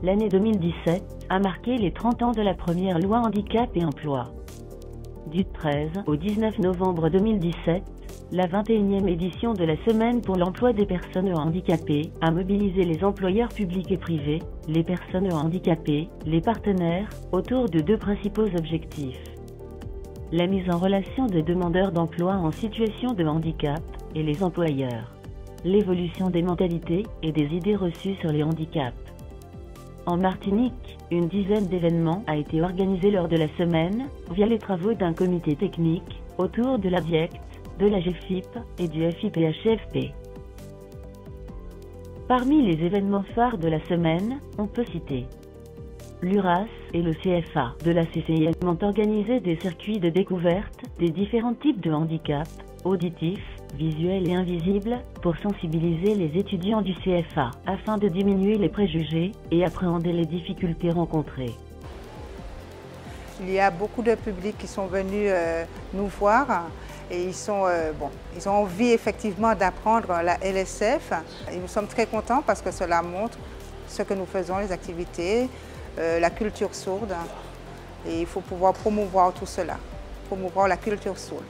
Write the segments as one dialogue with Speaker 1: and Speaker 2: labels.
Speaker 1: L'année 2017 a marqué les 30 ans de la première loi handicap et emploi. Du 13 au 19 novembre 2017, la 21e édition de la Semaine pour l'emploi des personnes handicapées a mobilisé les employeurs publics et privés, les personnes handicapées, les partenaires, autour de deux principaux objectifs. La mise en relation des demandeurs d'emploi en situation de handicap et les employeurs. L'évolution des mentalités et des idées reçues sur les handicaps. En Martinique, une dizaine d'événements a été organisé lors de la semaine, via les travaux d'un comité technique, autour de la DIECT, de la GFIP et du FIPHFP. Parmi les événements phares de la semaine, on peut citer l'URAS et le CFA de la CCIM ont organisé des circuits de découverte des différents types de handicaps, auditifs, visuels et invisibles, pour sensibiliser les étudiants du CFA, afin de diminuer les préjugés et appréhender les difficultés rencontrées.
Speaker 2: Il y a beaucoup de publics qui sont venus nous voir et ils ont envie effectivement d'apprendre la LSF. Et nous sommes très contents parce que cela montre ce que nous faisons, les activités, la culture sourde. Et il faut pouvoir promouvoir tout cela, promouvoir la culture sourde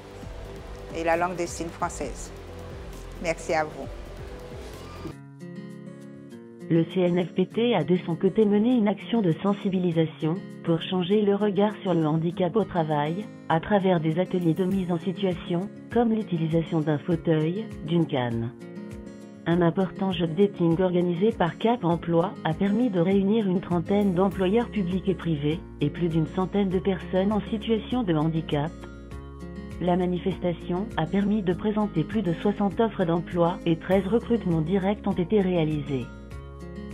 Speaker 2: et la langue des signes française. Merci à vous.
Speaker 1: Le CNFPT a de son côté mené une action de sensibilisation pour changer le regard sur le handicap au travail, à travers des ateliers de mise en situation, comme l'utilisation d'un fauteuil, d'une canne. Un important jeu de dating organisé par Cap Emploi a permis de réunir une trentaine d'employeurs publics et privés, et plus d'une centaine de personnes en situation de handicap. La manifestation a permis de présenter plus de 60 offres d'emploi et 13 recrutements directs ont été réalisés.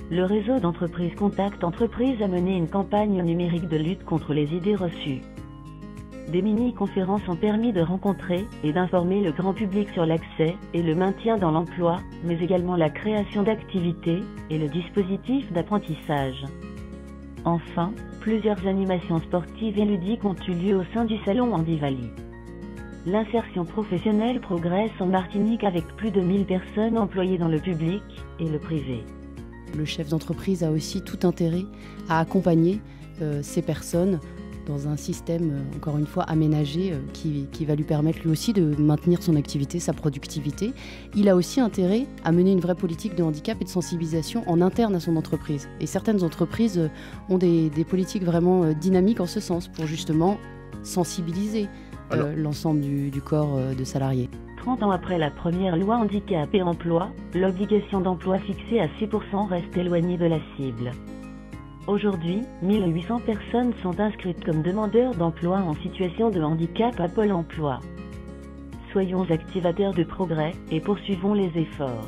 Speaker 1: Le réseau d'entreprises Contact Entreprises a mené une campagne numérique de lutte contre les idées reçues. Des mini-conférences ont permis de rencontrer et d'informer le grand public sur l'accès et le maintien dans l'emploi, mais également la création d'activités et le dispositif d'apprentissage. Enfin, plusieurs animations sportives et ludiques ont eu lieu au sein du salon Handivali. L'insertion professionnelle progresse en Martinique avec plus de 1000 personnes employées dans le public et le privé.
Speaker 3: Le chef d'entreprise a aussi tout intérêt à accompagner ces personnes dans un système, encore une fois, aménagé qui va lui permettre lui aussi de maintenir son activité, sa productivité. Il a aussi intérêt à mener une vraie politique de handicap et de sensibilisation en interne à son entreprise. Et certaines entreprises ont des politiques vraiment dynamiques en ce sens pour justement sensibiliser l'ensemble du corps de salariés.
Speaker 1: 30 ans après la première loi handicap et emploi, l'obligation d'emploi fixée à 6% reste éloignée de la cible. Aujourd'hui, 1800 personnes sont inscrites comme demandeurs d'emploi en situation de handicap à Pôle emploi. Soyons activateurs de progrès et poursuivons les efforts.